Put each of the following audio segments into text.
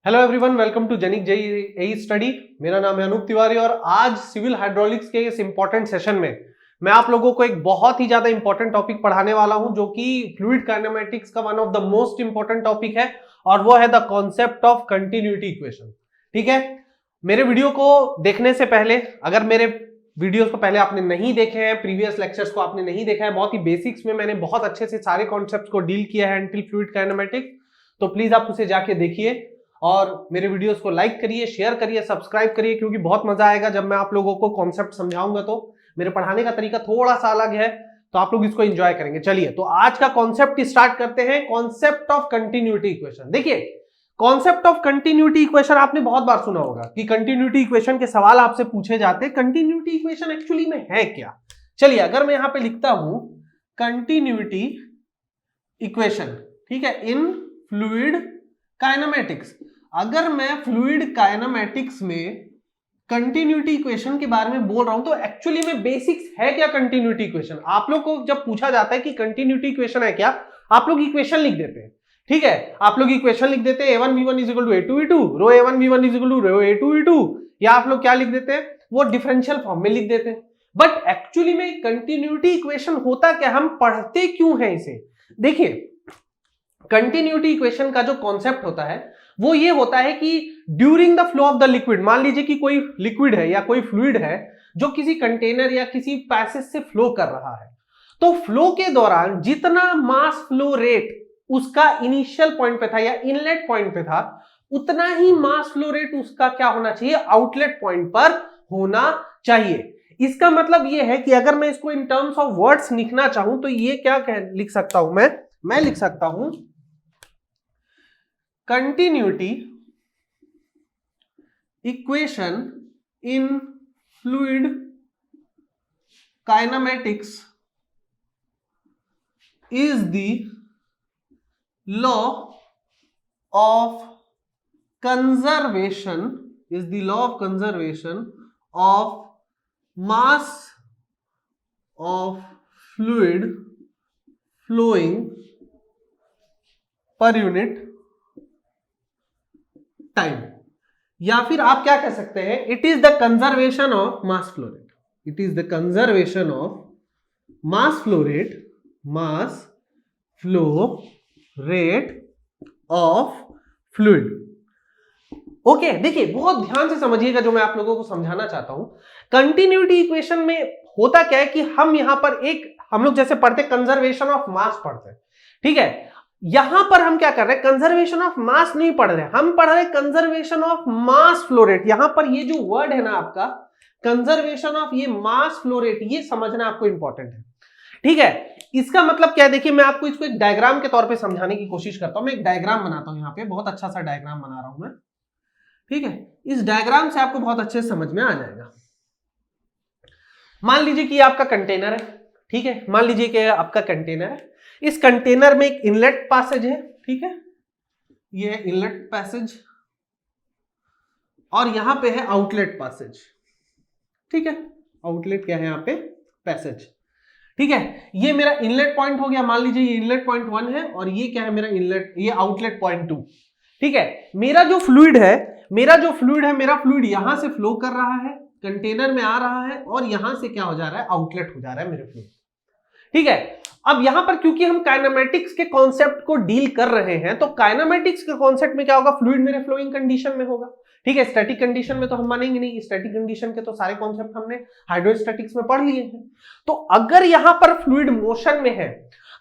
Hello everyone, welcome to जेनिक JEE study. मेरा नाम है अनूप तिवारी और आज सिविल हाइड्रोलिक्स के इस इंपॉर्टेंट सेशन में मैं आप लोगों को एक बहुत ही ज्यादा इंपॉर्टेंट टॉपिक पढ़ाने वाला हूं जो कि फ्लूइड काइनेमेटिक्स का one of the most important topic है और वो है the concept of continuity equation. ठीक है, मेरे वीडियो को देखने से पहले, अगर मेरे वीडियोस को पहले आपने नहीं देखे हैं, प्रीवियस लेक्चर्स को आपने नहीं देखा है, बहुत ही बेसिक्स में मैंने बहुत अच्छे से सारे कॉन्सेप्ट्स को डील किया है एंटिल फ्लूइड काइनेमेटिक्स, तो प्लीज आप उसे जाके देखिए और मेरे वीडियोस को लाइक करिए, शेयर करिए, सब्सक्राइब करिए, क्योंकि बहुत मजा आएगा जब मैं आप लोगों को कॉन्सेप्ट समझाऊंगा। तो मेरे पढ़ाने का तरीका थोड़ा सा अलग है, तो आप लोग इसको एंजॉय करेंगे। चलिए, तो आज का कॉन्सेप्ट स्टार्ट करते हैं। Concept of continuity equation. देखिए, कॉन्सेप्ट ऑफ कंटिन्यूटी इक्वेशन आपने बहुत बार सुना होगा कि कंटिन्यूटी इक्वेशन के सवाल आपसे पूछे जाते हैं। कंटिन्यूटी इक्वेशन एक्चुअली में है क्या? चलिए, अगर मैं यहां पे लिखता हूं कंटिन्यूटी इक्वेशन, ठीक है, इन फ्लूइड काइनेमेटिक्स, अगर मैं फ्लूइड काइनेमेटिक्स में कंटिन्यूटी इक्वेशन के बारे में बोल रहा हूं तो एक्चुअली में बेसिक्स है क्या कंटिन्यूटी इक्वेशन। आप लोग को जब पूछा जाता है कि कंटिन्यूटी इक्वेशन है क्या, आप लोग इक्वेशन लिख देते हैं। ठीक है, आप लोग इक्वेशन लिख देते हैं a1v1 is equal to a2v2, rho a1v1 is equal to rho a2v2, या आप लोग क्या लिख देते हैं, वो डिफरेंशियल फॉर्म में लिख देते हैं। बट एक्चुअली में कंटिन्यूटी इक्वेशन होता क्या, हम पढ़ते क्यों है इसे? देखिए, कंटिन्यूटी इक्वेशन का जो कॉन्सेप्ट होता है वो ये होता है कि during the flow of the liquid, मान लीजिए कि कोई लिक्विड है या कोई फ्लूइड है जो किसी कंटेनर या किसी पैसेज से फ्लो कर रहा है, तो फ्लो के दौरान जितना मास फ्लो रेट उसका इनिशियल पॉइंट पे था या इनलेट पॉइंट पे था, उतना ही मास फ्लो रेट उसका क्या होना चाहिए, आउटलेट पॉइंट पर होना चाहिए। इसका मतलब यह है कि अगर मैं इसको इन टर्म्स ऑफ वर्ड्स लिखना चाहूं तो ये क्या लिख सकता हूं, मैं लिख सकता हूं continuity equation in fluid kinematics is the law of conservation of mass of fluid flowing per unit time. या फिर आप क्या कह सकते हैं, it is the conservation of mass flow rate, it is the conservation of mass flow rate of fluid. Okay, देखिए बहुत ध्यान से समझिएगा जो मैं आप लोगों को समझाना चाहता हूं। कंटिन्यूटी इक्वेशन में होता क्या है कि हम लोग जैसे पढ़ते कंजर्वेशन ऑफ मास पढ़ते हैं, ठीक है, यहां पर हम क्या कर रहे हैं, कंजर्वेशन ऑफ मास नहीं पढ़ रहे, हम पढ़ रहे conservation of mass flow rate. यहां पर ये जो वर्ड है ना आपका कंजर्वेशन ऑफ ये मास फ्लो रेट, ये समझना आपको इंपॉर्टेंट है। ठीक है, इसका मतलब क्या है, देखिए मैं आपको इसको एक डायग्राम के तौर पे समझाने की कोशिश करता हूं। मैं एक डायग्राम बनाता हूं, यहां पे बहुत अच्छा सा डायग्राम बना रहा हूं मैं। ठीक है, इस डायग्राम से आपको बहुत अच्छे से समझ में आ जाएगा। मान लीजिए कि आपका कंटेनर है, ठीक है, मान लीजिए कि आपका कंटेनर है, इस कंटेनर में एक इनलेट पैसेज है, ठीक है, ये है इनलेट पैसेज और यहां पे है आउटलेट पैसेज। ठीक है, आउटलेट क्या है यहां पे, पैसेज। ठीक है, ये मेरा इनलेट पॉइंट हो गया, मान लीजिए ये इनलेट पॉइंट 1 है और ये क्या है मेरा इनलेट, ये आउटलेट पॉइंट 2। ठीक है, मेरा जो फ्लूइड है मेरा फ्लूइड यहां से फ्लो कर रहा है, कंटेनर में आ रहा है और यहां से क्या हो जा रहा है, आउटलेट हो जा रहा है मेरे फ्लूइड। ठीक है, अब यहां पर क्योंकि हम काइनेमेटिक्स के कॉन्सेप्ट को डील कर रहे हैं, तो काइनेमेटिक्स के कॉन्सेप्ट में क्या होगा, फ्लूइड मेरे फ्लोइंग कंडीशन में होगा। ठीक है, स्टैटिक कंडीशन में तो हम मानेंगे नहीं, स्टैटिक कंडीशन के तो सारे कॉन्सेप्ट हमने हाइड्रोस्टैटिक्स में पढ़ लिए हैं। तो अगर यहां पर फ्लूइड मोशन में है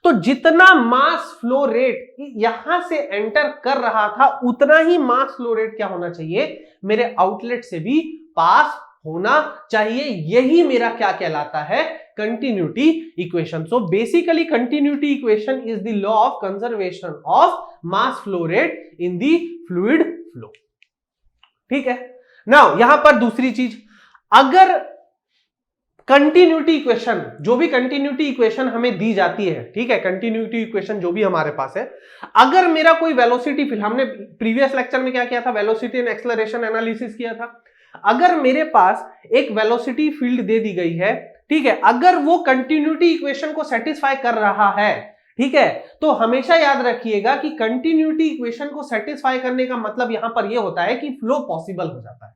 तो जितना मास फ्लो रेट यहां से एंटर कर रहा था, उतना ही मास फ्लो रेट क्या होना चाहिए, मेरे आउटलेट से भी पास होना चाहिए। यही मेरा क्या कहलाता है, continuity equation. So basically continuity equation is the law of conservation of mass flow rate in the fluid flow. ठीक है, नाउ यहां पर दूसरी चीज, अगर कंटिन्यूटी इक्वेशन, जो भी कंटिन्यूटी इक्वेशन हमें दी जाती है, ठीक है, कंटिन्यूटी इक्वेशन जो भी हमारे पास है, अगर मेरा कोई वेलोसिटी फील्ड, हमने प्रीवियस लेक्चर में क्या किया था, वेलोसिटी एंड एक्सेलरेशन एनालिसिस किया था। अगर मेरे पास एक वेलोसिटी फील्ड दे दी गई है, ठीक है, अगर वो कंटिन्यूटी इक्वेशन को सेटिस्फाई कर रहा है, ठीक है, तो हमेशा याद रखिएगा कि कंटिन्यूटी इक्वेशन को सेटिस्फाई करने का मतलब यहां पर यह होता है कि फ्लो पॉसिबल हो जाता है।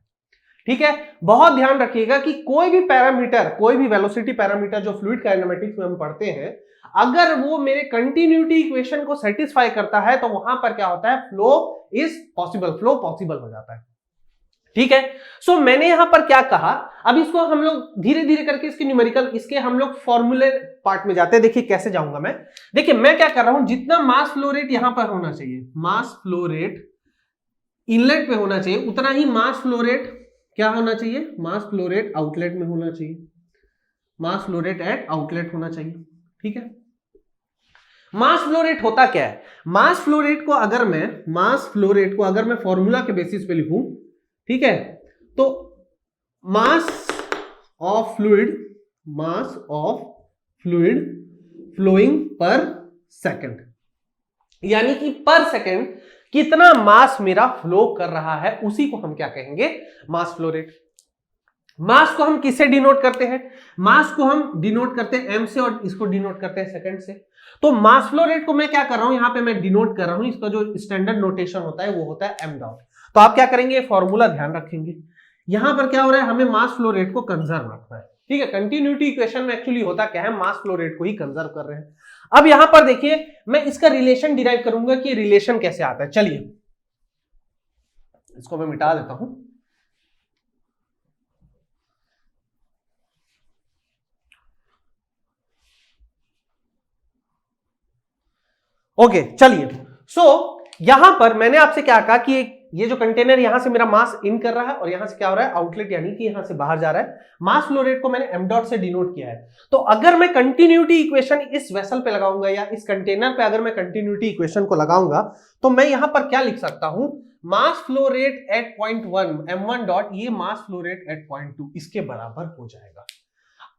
ठीक है, बहुत ध्यान रखिएगा कि कोई भी पैरामीटर, कोई भी वेलोसिटी पैरामीटर जो फ्लूइड काइनेमेटिक्स में हम पढ़ते हैं, अगर वो मेरे कंटिन्यूटी इक्वेशन को सेटिस्फाई करता है तो वहां पर क्या होता है, flow is possible, flow possible हो जाता है। ठीक है, सो मैंने यहां पर क्या कहा, अब इसको हम लोग धीरे धीरे करके इसके न्यूमेरिकल, इसके हम लोग फॉर्मूले पार्ट में जाते हैं। देखिए कैसे जाऊंगा मैं, देखिए मैं क्या कर रहा हूं, जितना मास फ्लो रेट यहां पर होना चाहिए, मास फ्लो रेट इनलेट पे होना चाहिए, उतना ही मास फ्लो रेट क्या होना चाहिए, मास फ्लो रेट आउटलेट में होना चाहिए, मास फ्लो रेट एट आउटलेट होना चाहिए। ठीक है, मास फ्लो रेट होता क्या है, मास फ्लो रेट को अगर मैं फॉर्मूला के बेसिस पे लिखूं, ठीक है, तो mass of fluid flowing per second, यानी कि पर सेकंड कितना मास मेरा फ्लो कर रहा है, उसी को हम क्या कहेंगे, मास फ्लो रेट। मास को हम किससे डिनोट करते हैं, मास को हम डिनोट करते हैं m से, और इसको डिनोट करते हैं सेकंड से। तो मास फ्लो रेट को मैं क्या कर रहा हूं, यहां पे मैं डिनोट कर रहा हूं, इसका जो स्टैंडर्ड नोटेशन होता है वो होता है m डॉट। तो आप क्या करेंगे, फॉर्मूला ध्यान रखेंगे, यहां पर क्या हो रहा है, हमें मास फ्लो रेट को कंजर्व रखना है। ठीक है, कंटिन्यूटी इक्वेशन में एक्चुअली होता क्या है, मास फ्लो रेट को ही कंजर्व कर रहे हैं। अब यहां पर देखिए मैं इसका रिलेशन डिराइव करूंगा कि रिलेशन कैसे आता है। चलिए इसको मैं मिटा देता हूं। ओके चलिए, सो यहां पर मैंने आपसे क्या कहा कि ये जो कंटेनर यहां से मेरा मास इन कर रहा है और यहां से क्या हो रहा है, आउटलेट, यानी कि यहां से बाहर जा रहा है। मास फ्लो रेट को मैंने m डॉट से डिनोट किया है। तो अगर मैं कंटिन्यूटी इक्वेशन इस वेसल पे लगाऊंगा या इस कंटेनर पे अगर मैं कंटिन्यूटी इक्वेशन को लगाऊंगा तो मैं यहां पर क्या लिख सकता हूं, mass flow rate at point 1 m1 dot, ये mass flow rate at point 2 इसके बराबर हो जाएगा।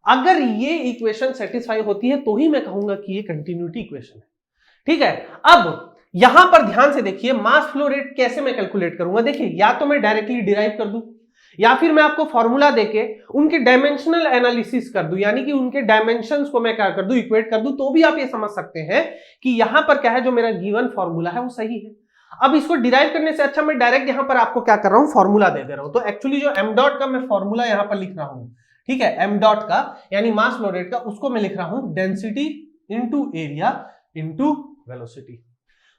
अगर ये इक्वेशन सेटिस्फाई होती है तो ही मैं कहूंगा कि ये कंटिन्यूटी इक्वेशन है। ठीक है, अब यहां पर ध्यान से देखिए मास फ्लो रेट कैसे मैं कैलकुलेट करूंगा। देखिए या तो मैं डायरेक्टली डिराइव कर दूं या फिर मैं आपको फॉर्मूला देके उनके डायमेंशनल एनालिसिस कर दूं, यानी कि उनके डायमेंशंस को मैं क्या कर दूं, इक्वेट कर दूं, तो भी आप ये समझ सकते हैं कि यहां पर क्या है, जो मेरा गिवन फॉर्मूला है वो सही है। अब इसको डिराइव करने से अच्छा मैं डायरेक्ट यहां पर आपको क्या कर रहा हूं, फॉर्मूला दे दे रहा हूं। तो एक्चुअली जो m डॉट का मैं फॉर्मूला यहां पर लिख रहा हूं, ठीक है, m डॉट का यानी मास फ्लो रेट का, उसको मैं लिख रहा हूं density into area into velocity.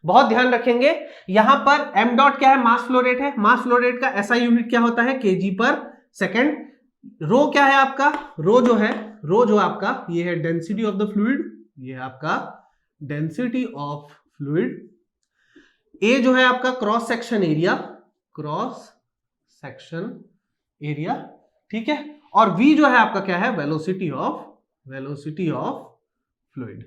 बहुत ध्यान रखेंगे, यहां पर m डॉट क्या है, मास फ्लो रेट है, मास फ्लो रेट का SI यूनिट क्या होता है, kg पर सेकंड। रो क्या है आपका, रो जो आपका ये है डेंसिटी ऑफ द फ्लूइड, ये है आपका डेंसिटी ऑफ फ्लूइड। ए जो है आपका क्रॉस सेक्शन एरिया, ठीक है, और v जो है आपका क्या है, वेलोसिटी ऑफ फ्लूइड।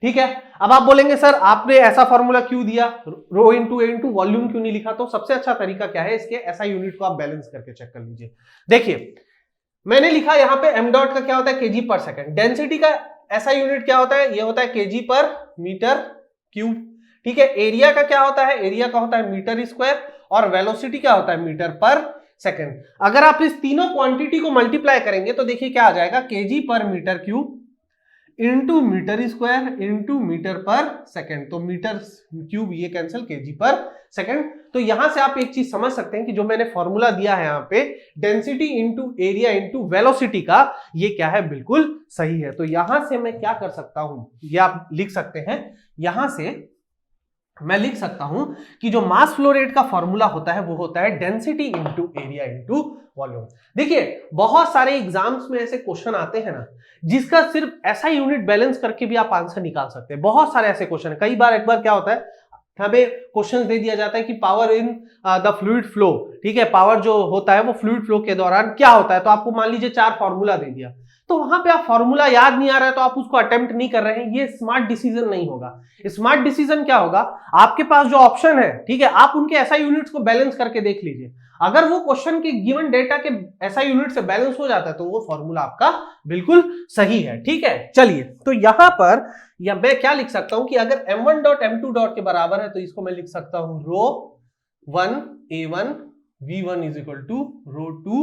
ठीक है, अब आप बोलेंगे सर आपने ऐसा फॉर्मूला क्यों दिया, रो इंटू ए इंटू वॉल्यूम क्यों नहीं लिखा। तो सबसे अच्छा तरीका क्या है, इसके एसआई यूनिट को आप बैलेंस करके चेक कर लीजिए। देखिए मैंने लिखा यहां पे m डॉट का क्या होता है, kg पर सेकंड, डेंसिटी का एसआई यूनिट क्या होता है, ये होता है kg पर मीटर क्यूब। ठीक है, एरिया का क्या होता है, एरिया का होता है मीटर स्क्वायर, और वेलोसिटी क्या होता है, मीटर पर सेकंड। अगर आप इस तीनों क्वांटिटी को मल्टीप्लाई करेंगे तो देखिए क्या आ जाएगा, kg per metre cube into metre square into metre per second. तो मीटर क्यूब ये कैंसिल, kg पर सेकंड। तो यहां से आप एक चीज समझ सकते हैं कि जो मैंने फॉर्मूला दिया है यहाँ पे, density into area into velocity का, ये क्या है, बिल्कुल सही है। तो यहां से मैं क्या कर सकता हूं, ये आप लिख सकते हैं, यहां से मैं लिख सकता हूं कि जो मास फ्लो रेट का फॉर्मूला होता है वो होता है density into area into volume. देखिए बहुत सारे एग्जाम्स में ऐसे क्वेश्चन आते हैं ना, जिसका सिर्फ ऐसा यूनिट बैलेंस करके भी आप आंसर निकाल सकते हैं। बहुत सारे ऐसे क्वेश्चन है, कई बार एक बार क्या होता है, हमें क्वेश्चन दे दिया जाता है कि power in the fluid flow, ठीक है, पावर जो होता है वो फ्लूइड फ्लो के दौरान क्या होता है। तो आपको मान लीजिए 4 फॉर्मूला दे दिया, तो वहां पे आप फॉर्मूला याद नहीं आ रहा है तो आप उसको अटेम्प्ट नहीं कर रहे हैं, ये स्मार्ट डिसीजन नहीं होगा। स्मार्ट डिसीजन क्या होगा, आपके पास जो ऑप्शन है, ठीक है, आप उनके एसआई यूनिट्स को बैलेंस करके देख लीजिए। अगर वो क्वेश्चन के गिवन डेटा के एसआई यूनिट से बैलेंस हो जाता है तो वो फॉर्मूला आपका बिल्कुल सही है। ठीक है, चलिए तो यहां पर या मैं क्या लिख सकता हूं कि अगर m1 डॉट m2 डॉट के बराबर है तो इसको मैं लिख सकता हूं rho 1 a1 v1 is equal to rho 2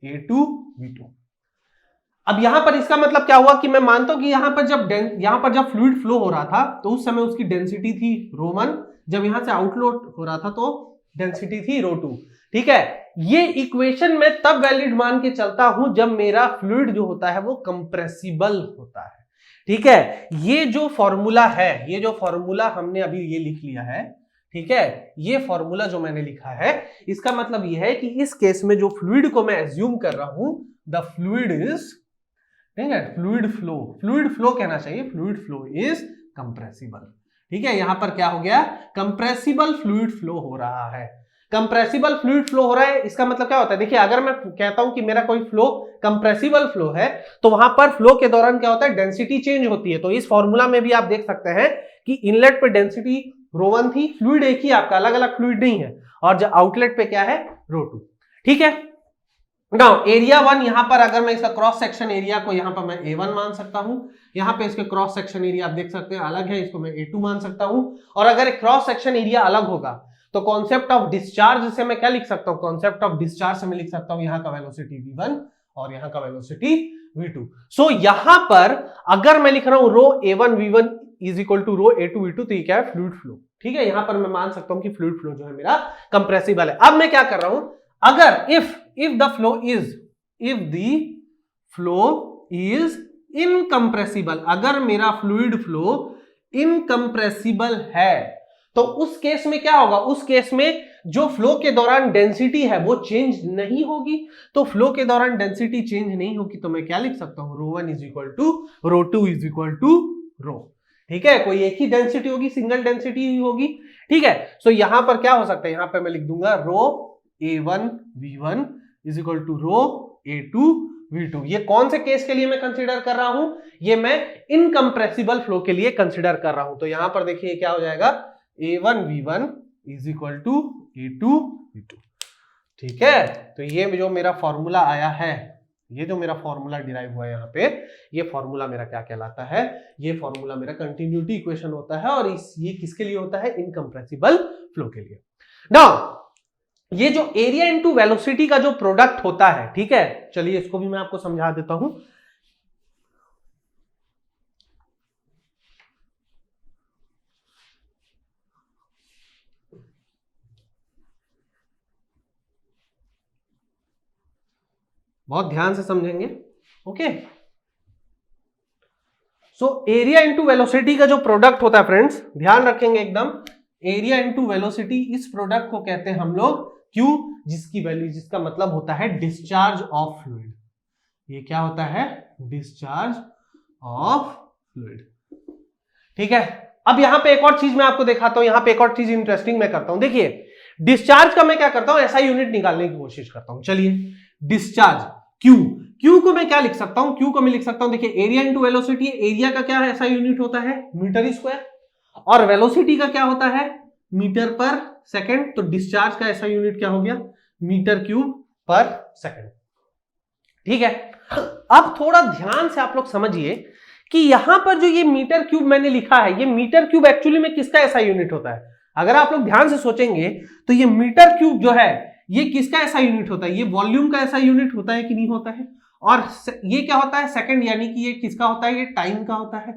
a2 v2। अब यहां पर इसका मतलब क्या हुआ कि मैं मानता हूं कि यहां पर जब फ्लूइड फ्लो हो रहा था तो उस समय उसकी डेंसिटी थी ρ1, जब यहां से आउटफ्लो हो रहा था तो डेंसिटी थी ρ2। ठीक है, ये इक्वेशन में तब वैलिड मान के चलता हूं जब मेरा फ्लूइड जो होता है वो कंप्रेसिबल होता है। ठीक है, ये जो फॉर्मूला है, ये जो फॉर्मूला हमने अभी ये लिख लिया है, ठीक है, ये फॉर्मूला जो मैंने लिखा है इसका मतलब ये है कि इस केस में जो फ्लूइड को मैं एज्यूम कर रहा हूं, द फ्लूइड इज, ठीक है, फ्लूइड फ्लो कहना चाहिए, फ्लूइड फ्लो इज कंप्रेसिबल। ठीक है, यहां पर क्या हो गया, कंप्रेसिबल फ्लूइड फ्लो हो रहा है। कंप्रेसिबल फ्लूइड फ्लो हो रहा है, इसका मतलब क्या होता है, देखिए अगर मैं कहता हूं कि मेरा कोई फ्लो कंप्रेसिबल फ्लो है तो वहां पर फ्लो के दौरान क्या होता है, डेंसिटी चेंज होती है। तो इस फॉर्मूला में भी आप देख सकते हैं कि इनलेट पे डेंसिटी ρ1 थी, फ्लूइड एक ही आपका, अलग अलग फ्लूइड नहीं है, और जो आउटलेट पे क्या है, ρ2। ठीक है, नाउ एरिया 1, यहां पर अगर मैं इसका क्रॉस सेक्शन एरिया को यहां पर मैं A1 मान सकता हूं, यहां पे इसके क्रॉस सेक्शन एरिया आप देख सकते हैं अलग है, इसको मैं A2 मान सकता हूं। और अगर क्रॉस सेक्शन एरिया अलग होगा तो कॉन्सेप्ट ऑफ डिस्चार्ज से मैं क्या लिख सकता हूं, कॉन्सेप्ट ऑफ डिस्चार्ज से मैं लिख सकता हूं यहां का वेलोसिटी V1 और यहां का वेलोसिटी V2। सो यहां पर अगर मैं लिख रहा हूं rho A1 V1 is equal to rho A2 V2, तो ये क्या है, फ्लूइड फ्लो। ठीक है, यहां पर मैं मान सकता हूं कि फ्लूइड फ्लो जो है मेरा कंप्रेसिबल है। अब मैं क्या कर रहा हूं, अगर if the flow is incompressible, अगर मेरा फ्लूइड फ्लो इनकंप्रेसिबल है तो उस केस में क्या होगा, उस केस में जो फ्लो के दौरान डेंसिटी है वो चेंज नहीं होगी। तो फ्लो के दौरान डेंसिटी चेंज नहीं होगी तो मैं क्या लिख सकता हूं, ρ1 is equal to ρ2 is equal to rho. ठीक है, कोई एक ही डेंसिटी होगी, सिंगल डेंसिटी ही होगी। ठीक है, सो यहां पर क्या हो सकता है, यहां पर मैं लिख दूंगा rho A1 V1 is equal to rho A2 V2। ये कौन से केस के लिए मैं कंसीडर कर रहा हूं, ये मैं इनकंप्रेसिबल फ्लो के लिए कंसीडर कर रहा हूं। तो यहां पर देखिए क्या हो जाएगा, A1 V1 is equal to A2 V2। ठीक है, तो ये जो मेरा फॉर्मूला आया है, ये जो मेरा फॉर्मूला डिराइव हुआ है यहाँ पे, ये फॉर्मूला मेरा क्या कहलाता है, ये फॉर्मूला मेरा कंटिन्यूटी इक्वेशन होता है। और ये किसके लिए होता है, इनकंप्रेसिबल फ्लो के लिए। नाउ ये जो एरिया इनटू वेलोसिटी का जो प्रोडक्ट होता है, ठीक है, चलिए इसको भी मैं आपको समझा देता हूं। बहुत ध्यान से समझेंगे, okay. So area into velocity का जो प्रोडक्ट होता है फ्रेंड्स, ध्यान रखेंगे एकदम, एरिया इंटू वेलोसिटी, इस प्रोडक्ट को कहते हैं हम लोग क्यू, जिसकी वैल्यू, जिसका मतलब होता है डिस्चार्ज ऑफ फ्लूइड। ये क्या होता है, डिस्चार्ज ऑफ फ्लूइड। ठीक है, अब यहां पे एक और चीज मैं आपको दिखाता हूं, यहां पे एक और चीज इंटरेस्टिंग मैं करता हूं। देखिए डिस्चार्ज का मैं क्या करता हूं, ऐसा यूनिट निकालने की कोशिश करता हूं। चलिए डिस्चार्ज क्यू को मैं क्या लिख सकता हूं, क्यू को मैं लिख सकता हूं, देखिए एरिया इंटू वेलोसिटी, एरिया का क्या है, ऐसा यूनिट होता है मीटर स्क्वायर, और वेलोसिटी का क्या होता है, मीटर पर सेकंड। तो डिस्चार्ज का ऐसा यूनिट क्या हो गया, मीटर क्यूब पर सेकंड। ठीक है, अब थोड़ा ध्यान से आप लोग समझिए कि यहां पर जो ये मीटर क्यूब मैंने लिखा है, ये मीटर क्यूब एक्चुअली में किसका ऐसा यूनिट होता है। अगर आप लोग ध्यान से सोचेंगे तो ये मीटर क्यूब जो है ये किसका ऐसा यूनिट होता है, ये वॉल्यूम का ऐसा यूनिट होता है कि नहीं होता है। और ये क्या होता है, सेकंड, यानी कि ये किसका होता है, ये टाइम का होता है।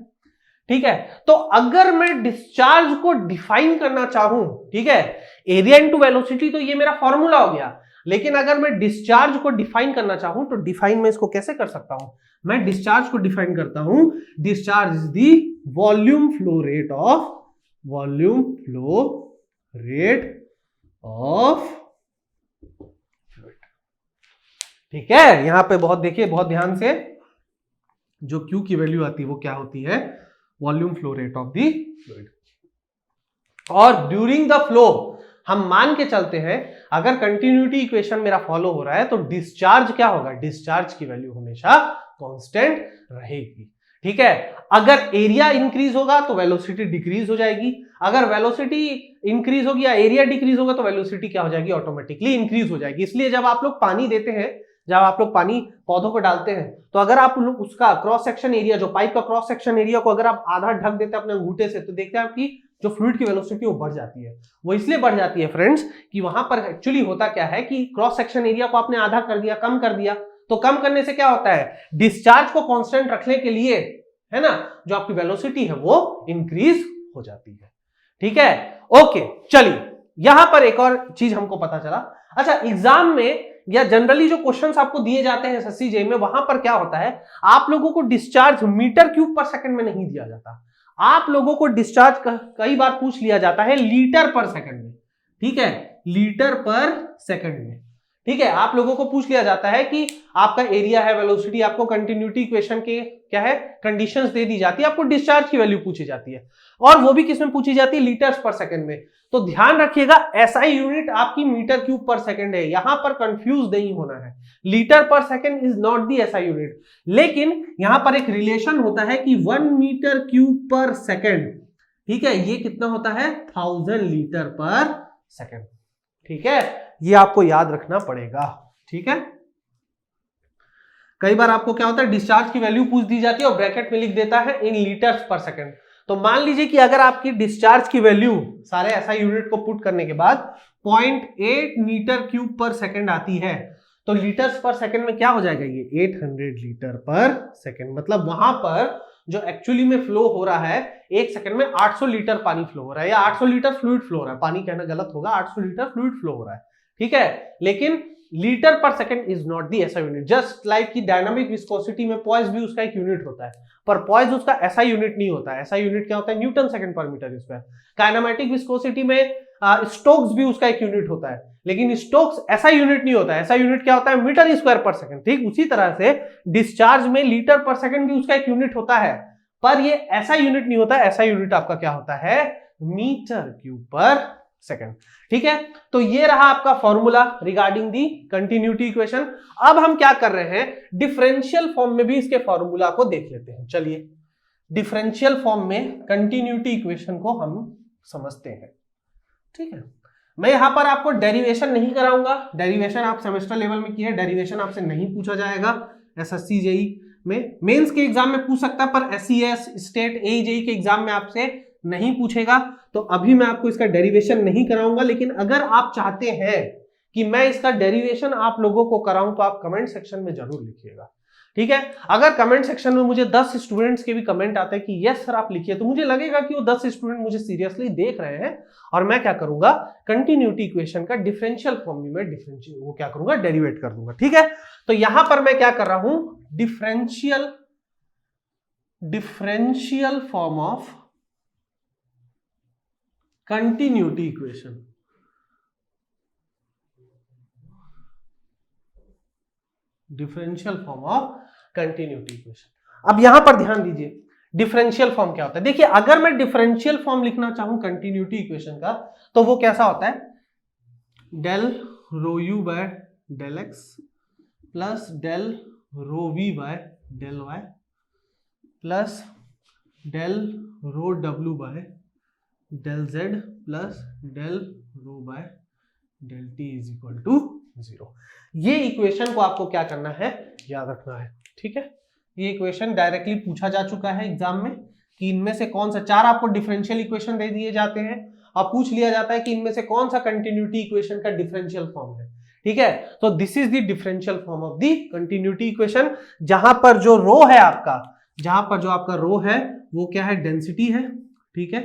ठीक है, तो अगर मैं डिस्चार्ज को डिफाइन करना चाहूं, ठीक है, एरिया इनटू वेलोसिटी तो ये मेरा फॉर्मूला हो गया, लेकिन अगर मैं डिस्चार्ज को डिफाइन करना चाहूं तो डिफाइन में इसको कैसे कर सकता हूं, मैं डिस्चार्ज को डिफाइन करता हूं, discharge is the volume flow rate of fluid. ठीक है, यहां पे बहुत देखिए, बहुत ध्यान से, जो Q की वैल्यू आती है वो क्या होती है, volume flow rate of the fluid. और ड्यूरिंग द फ्लो हम मान के चलते हैं, अगर कंटिन्यूटी इक्वेशन मेरा फॉलो हो रहा है तो डिस्चार्ज क्या होगा, डिस्चार्ज की वैल्यू हमेशा कांस्टेंट रहेगी। ठीक है, अगर एरिया इंक्रीज होगा तो वेलोसिटी डिक्रीज हो जाएगी, अगर वेलोसिटी इंक्रीज होगी या एरिया डिक्रीज होगा तो वेलोसिटी क्या हो जाएगी, ऑटोमेटिकली इंक्रीज हो जाएगी। इसलिए जब आप लोग पानी देते हैं, जब आप लोग पानी पौधों को डालते हैं, तो अगर आप लोग उसका क्रॉस सेक्शन एरिया, जो पाइप का क्रॉस सेक्शन एरिया को अगर आप आधा ढक देते हैं अपने अंगूठे से, तो देखते हैं आपकी जो फ्लूइड की वेलोसिटी वो बढ़ जाती है। वो इसलिए बढ़ जाती है फ्रेंड्स कि वहां पर एक्चुअली होता क्या है कि क्रॉस सेक्शन एरिया को आपने आधा कर दिया, कम कर दिया, तो कम करने से क्या होता है, डिस्चार्ज को कांस्टेंट रखने के लिए, है ना, जो आपकी वेलोसिटी है वो इंक्रीज हो जाती है। ठीक है, ओके। चलिए यहां पर एक और चीज हमको पता चला। अच्छा, एग्जाम में या जनरली जो क्वेश्चंस आपको दिए जाते हैं एसएससी जेईई में, वहां पर क्या होता है, आप लोगों को डिस्चार्ज मीटर क्यूब पर सेकंड में नहीं दिया जाता, आप लोगों को डिस्चार्ज कई बार पूछ लिया जाता है लीटर पर सेकंड में। ठीक है, लीटर पर सेकंड में। ठीक है, आप लोगों को पूछ लिया जाता है कि आपका एरिया है, वेलोसिटी, आपको कंटिन्यूटी इक्वेशन के क्या है, कंडीशंस दे दी जाती है, आपको डिस्चार्ज की वैल्यू पूछी जाती है, और वो भी किसमें पूछी जाती है, लीटर्स पर सेकंड में। तो ध्यान रखिएगा, एसआई यूनिट आपकी मीटर क्यूब पर सेकंड है, यहां पर कंफ्यूज नहीं होना है। लीटर पर second is not the SI unit, लेकिन यहां पर एक रिलेशन होता है कि 1 मीटर क्यूब पर सेकंड, ठीक है, ये कितना होता है, 1000 लीटर पर सेकंड। ठीक है, ये आपको याद रखना पड़ेगा। ठीक है, कई बार आपको क्या होता है, डिस्चार्ज की वैल्यू पूछ दी जाती है और ब्रैकेट में लिख देता है इन लीटर्स पर सेकंड। तो मान लीजिए कि अगर आपकी डिस्चार्ज की वैल्यू सारे एसआई यूनिट को पुट करने के बाद 0.8 मीटर क्यूब पर सेकंड आती है, तो लीटर्स पर सेकंड में क्या हो जाएगा, ये 800 लीटर पर सेकंड। मतलब वहां पर जो एक्चुअली में फ्लो हो रहा है, एक सेकंड में 800 लीटर पानी फ्लो हो रहा है, या 800 लीटर फ्लूइड फ्लो हो रहा है, पानी कहना गलत होगा, 800 लीटर फ्लूइड फ्लो हो रहा है। ठीक है, लेकिन लीटर पर second is not the SI unit. Just like की डायनामिक विस्कोसिटी में पॉइस भी उसका एक यूनिट होता है, पर पॉइस उसका एसआई यूनिट नहीं होता है। एसआई यूनिट क्या होता है, न्यूटन सेकंड पर मीटर स्क्वायर। काइनेमेटिक विस्कोसिटी में स्टोक्स भी उसका एक यूनिट होता है, लेकिन स्टोक्स एसआई यूनिट नहीं होता है, एसआई यूनिट क्या होता है, मीटर स्क्वायर पर सेकंड। ठीक उसी तरह से डिस्चार्ज में लीटर पर सेकंड भी उसका एक यूनिट होता है, पर ये ऐसा यूनिट नहीं होता है, ऐसा यूनिट आपका क्या होता है, मीटर क्यूब पर सेकंड। ठीक है, तो ये रहा आपका formula regarding the continuity equation. अब हम क्या कर रहे हैं, डिफरेंशियल फॉर्म में भी इसके फॉर्मूला को देख लेते हैं। चलिए, डिफरेंशियल फॉर्म में कंटिन्यूटी इक्वेशन को हम समझते हैं। ठीक है, मैं यहां पर आपको डेरिवेशन नहीं कराऊंगा, डेरिवेशन आप सेमेस्टर लेवल में किए, डेरिवेशन आपसे नहीं पूछा जाएगा एसएससी जेईई में। मेंस के एग्जाम में पूछ सकता है, पर एससीएस, स्टेट, एईजेई के एग्जाम में आपसे नहीं पूछेगा, तो अभी मैं आपको इसका डेरिवेशन नहीं कराऊंगा। लेकिन अगर आप चाहते हैं कि मैं इसका डेरिवेशन आप लोगों को कराऊं, तो आप कमेंट सेक्शन में जरूर लिखिएगा। ठीक है, अगर कमेंट सेक्शन में मुझे 10 स्टूडेंट्स के भी कमेंट आते हैं कि यस सर आप लिखिए, तो मुझे लगेगा कि वो 10 स्टूडेंट मुझे सीरियसली देख रहे हैं, और मैं क्या करूंगा, कंटिन्यूटी इक्वेशन का डिफरेंशियल फॉर्म में मैं वो क्या करूंगा, डेरिवेट कर दूंगा। ठीक है, तो यहां पर मैं क्या कर रहा हूं, differential form of continuity equation. Differential form of continuity equation. अब यहां पर ध्यान दीजिए, डिफरेंशियल फॉर्म क्या होता है। देखिए, अगर मैं डिफरेंशियल फॉर्म लिखना चाहूं कंटिन्यूटी इक्वेशन का, तो वो कैसा होता है, del rho u by del x plus del rho v by del y plus del rho डब्ल्यू by del z plus del rho by del t is equal to 0। ये इक्वेशन को आपको क्या करना है, याद रखना है। ठीक है, ये इक्वेशन डायरेक्टली पूछा जा चुका है एग्जाम में कि इनमें से कौन सा, 4 आपको डिफरेंशियल इक्वेशन दे दिए जाते हैं, और पूछ लिया जाता है कि इनमें से कौन सा कंटिन्यूटी इक्वेशन का डिफरेंशियल फॉर्म है। ठीक है, तो this is the differential form of the continuity equation, जहां पर जो रो है आपका, जहां पर जो आपका रो है वो क्या है, डेंसिटी है। ठीक है,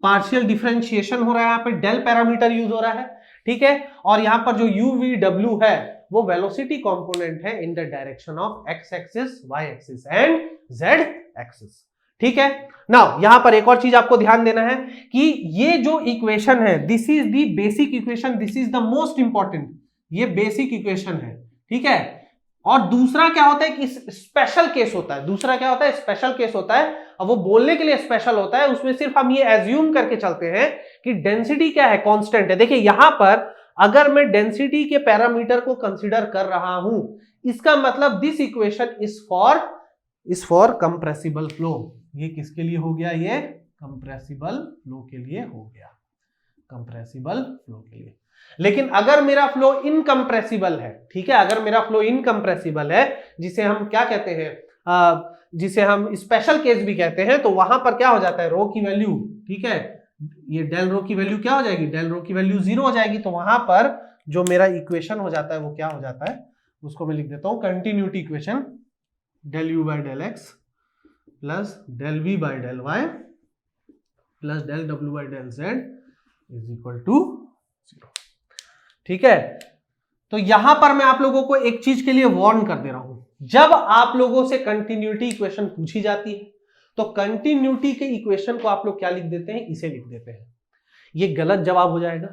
पार्शियल डिफरेंशिएशन हो रहा है, यहाँ पे डेल पैरामीटर यूज हो रहा है। ठीक है, और यहां पर जो यू वी डब्ल्यू है वो वेलोसिटी कंपोनेंट है in the direction of x axis, y axis and z axis. ठीक है, नाउ यहां पर एक और चीज आपको ध्यान देना है कि ये जो इक्वेशन है, this is the basic equation, this is the most important, ये बेसिक इक्वेशन है। ठीक है, और दूसरा क्या होता है कि स्पेशल केस होता है, दूसरा क्या होता है, स्पेशल केस होता है, और वो बोलने के लिए स्पेशल होता है, उसमें सिर्फ हम ये एज्यूम करके चलते हैं कि डेंसिटी क्या है, कांस्टेंट है। देखिए यहां पर अगर मैं डेंसिटी के पैरामीटर को कंसीडर कर रहा हूं, इसका मतलब this equation is for compressible flow. ये किसके लिए हो गया, ये कंप्रेसिबल फ्लो के लिए हो गया, कंप्रेसिबल फ्लो के लिए। लेकिन अगर मेरा फ्लो इनकंप्रेसिबल है, ठीक है, अगर मेरा फ्लो इनकंप्रेसिबल है, जिसे हम क्या कहते हैं, जिसे हम स्पेशल केस भी कहते हैं, तो वहां पर क्या हो जाता है, रो की वैल्यू, ठीक है, ये डेल रो की वैल्यू क्या हो जाएगी, डेल रो की वैल्यू 0 हो जाएगी। तो वहां पर जो मेरा इक्वेशन हो जाता है वो क्या हो जाता है, उसको मैं लिख देता हूं continuity equation, del u by del x plus del v by del y plus del w by del z is equal to 0। ठीक है, तो यहां पर मैं आप लोगों को एक चीज के लिए वार्न कर दे रहा हूं, जब आप लोगों से कंटिन्यूटी इक्वेशन पूछी जाती है तो कंटिन्यूटी के इक्वेशन को आप लोग क्या लिख देते हैं, इसे लिख देते हैं। ये गलत जवाब हो जाएगा।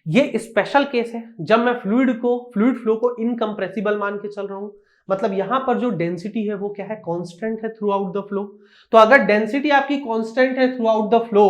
ये स्पेशल केस है जब मैं फ्लूइड फ्लो को इनकंप्रेसिबल मान के चल रहा हूं, मतलब यहां पर जो डेंसिटी है वो क्या है, कांस्टेंट है थ्रू आउट द फ्लो। तो अगर डेंसिटी आपकी कांस्टेंट है थ्रू आउट द फ्लो,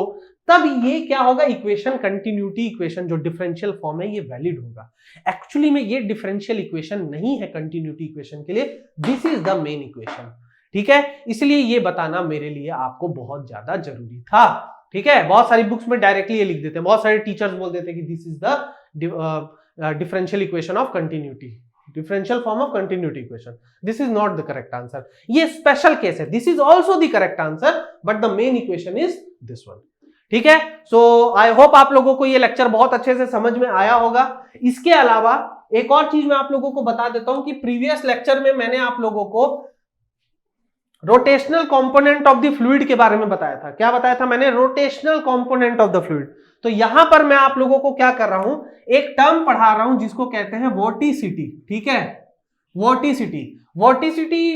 तब ये क्या होगा, इक्वेशन कंटिन्यूटी इक्वेशन जो डिफरेंशियल फॉर्म है ये वैलिड होगा। एक्चुअली में ये डिफरेंशियल इक्वेशन नहीं है कंटिन्यूटी इक्वेशन के लिए, this is the main equation. ठीक है, इसलिए ये बताना मेरे लिए आपको बहुत ज्यादा जरूरी था। ठीक है, बहुत सारी बुक्स में डायरेक्टली ये लिख देते हैं, बहुत सारे टीचर्स बोल देते हैं कि this is the differential equation of continuity, differential form of continuity equation. This is not the correct answer, ये स्पेशल केस है। This is also the correct answer but the main equation is this one. ठीक है, सो I hope आप लोगों को ये lecture बहुत अच्छे से समझ में आया होगा। इसके अलावा एक और चीज मैं आप लोगों को बता देता हूं कि प्रीवियस लेक्चर में मैंने आप लोगों को rotational component of the fluid के बारे में बताया था। क्या बताया था मैंने, rotational component of the fluid. तो यहां पर मैं आप लोगों को क्या कर रहा हूं, एक टर्म पढ़ा रहा हूं जिसको कहते हैं वोर्टिसिटी। ठीक है, वोर्टिसिटी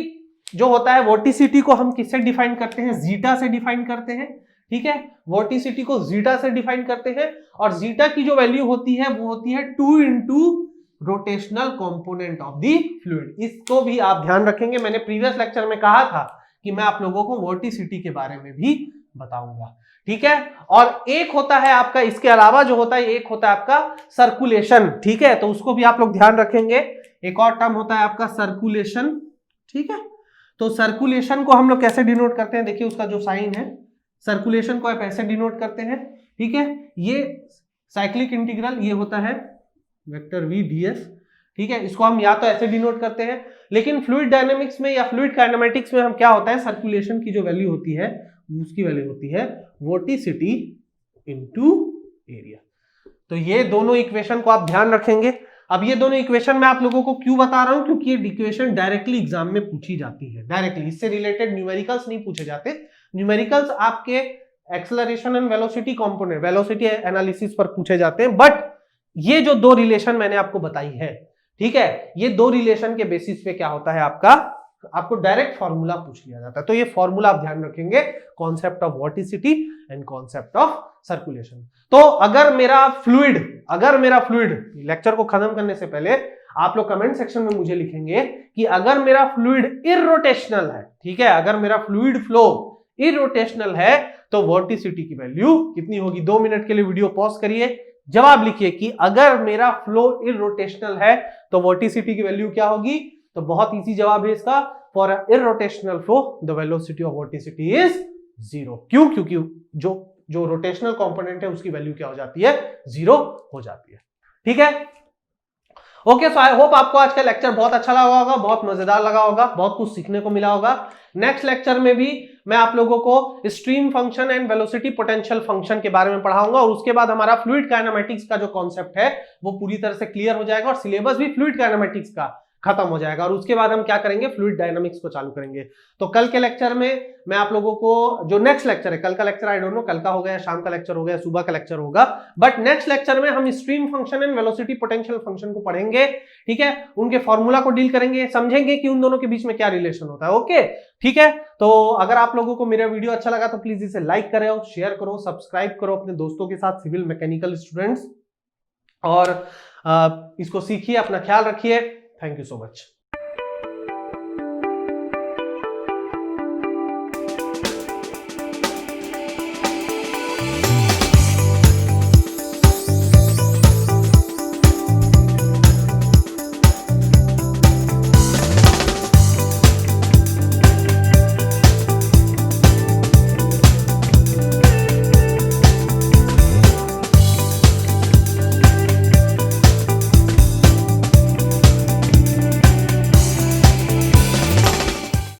जो होता है, वोर्टिसिटी को हम किससे डिफाइन करते हैं, जीटा से डिफाइन करते हैं। ठीक है, वोर्टिसिटी को जीटा से डिफाइन करते हैं और जीटा की जो वैल्यू होती है वो होती है 2 into rotational component of the fluid. इसको भी आप ध्यान रखेंगे, मैंने प्रीवियस लेक्चर में कहा था कि मैं आप लोगों को वोर्टिसिटी के बारे में भी बताऊंगा। ठीक है, और एक होता है आपका, इसके अलावा जो होता है, एक होता है आपका सर्कुलेशन। ठीक है, तो उसको भी आप लोग ध्यान रखेंगे। एक और टर्म होता है आपका सर्कुलेशन। ठीक है, तो सर्कुलेशन को हम लोग कैसे डिनोट करते हैं, देखिए उसका जो साइन है, सर्कुलेशन को आप ऐसे डिनोट करते हैं। ठीक है, ये साइक्लिक इंटीग्रल ये होता है वेक्टर v ds। ठीक है, इसको हम या तो ऐसे डिनोट करते हैं, लेकिन फ्लूइड डायनेमिक्स में या फ्लूइड काइनेमेटिक्स में हम क्या होता है, सर्कुलेशन की जो वैल्यू होती है उसकी वैल्यू होती है वोर्टिसिटी इनटू एरिया। तो ये दोनों इक्वेशन को आप ध्यान रखेंगे। अब ये दोनों इक्वेशन मैं आप लोगों को क्यों बता रहा हूं, क्योंकि ये इक्वेशन डायरेक्टली एग्जाम में पूछी जाती है, डायरेक्टली, इससे रिलेटेड न्यूमेरिकल्स नहीं पूछे जाते। न्यूमेरिकल्स आपके acceleration and velocity component, velocity analysis पर पूछे जाते हैं। बट ये जो दो रिलेशन मैंने आपको बताई है, ठीक है, ये दो रिलेशन के बेसिस पे क्या होता है आपको डायरेक्ट फॉर्मूला पूछ लिया जाता है। तो ये फॉर्मूला आप ध्यान रखेंगे, concept of vorticity and concept of circulation. तो अगर मेरा फ्लूइड लेक्चर को खत्म करने से पहले आप लोग कमेंट सेक्शन में मुझे लिखेंगे कि अगर मेरा फ्लूइड इररोटेशनल है, ठीक है, अगर मेरा फ्लूइड फ्लो इररोटेशनल है तो वोर्टिसिटी की वैल्यू कितनी होगी। 2 मिनट के लिए वीडियो पॉज करिए, जवाब लिखिए कि अगर मेरा फ्लो इररोटेशनल है तो वोर्टिसिटी की वैल्यू क्या होगी। तो बहुत इजी जवाब है इसका, for irrotational flow the velocity of vorticity is 0। क्यों, क्योंकि जो रोटेशनल कंपोनेंट है उसकी वैल्यू क्या हो जाती है, 0 हो जाती है। ठीक है, ओके, सो आई होप आपको आज का लेक्चर बहुत अच्छा लगा होगा, बहुत मजेदार लगा होगा, बहुत कुछ सीखने को मिला होगा। नेक्स्ट लेक्चर में भी मैं आप लोगों को stream function and velocity potential function के बारे में पढ़ाऊंगा और उसके बाद हमारा फ्लूइड काइनेमेटिक्स का जो कॉन्सेप्ट है वो पूरी तरह से क्लियर हो जाएगा और सिलेबस भी फ्लूइड काइनेमेटिक्स का खत्म हो जाएगा और उसके बाद हम क्या करेंगे, फ्लूइड डायनामिक्स को चालू करेंगे। तो कल के लेक्चर में मैं आप लोगों को जो नेक्स्ट लेक्चर है, कल का लेक्चर आई डोंट नो, कल का हो गया, शाम का लेक्चर हो गया, सुबह का लेक्चर होगा, बट नेक्स्ट लेक्चर में हम stream function and velocity potential function को पढ़ेंगे। ठीक है, उनके फॉर्मूला को डील करेंगे, समझेंगे कि उन दोनों के बीच में क्या रिलेशन होता है। ओके, ठीक है, तो अगर आप लोगों को मेरा वीडियो अच्छा लगा तो प्लीज इसे लाइक करो, शेयर करो, सब्सक्राइब करो अपने दोस्तों के साथ, सिविल मैकेनिकल स्टूडेंट्स, और इसको सीखिए, अपना ख्याल रखिए। Thank you so much.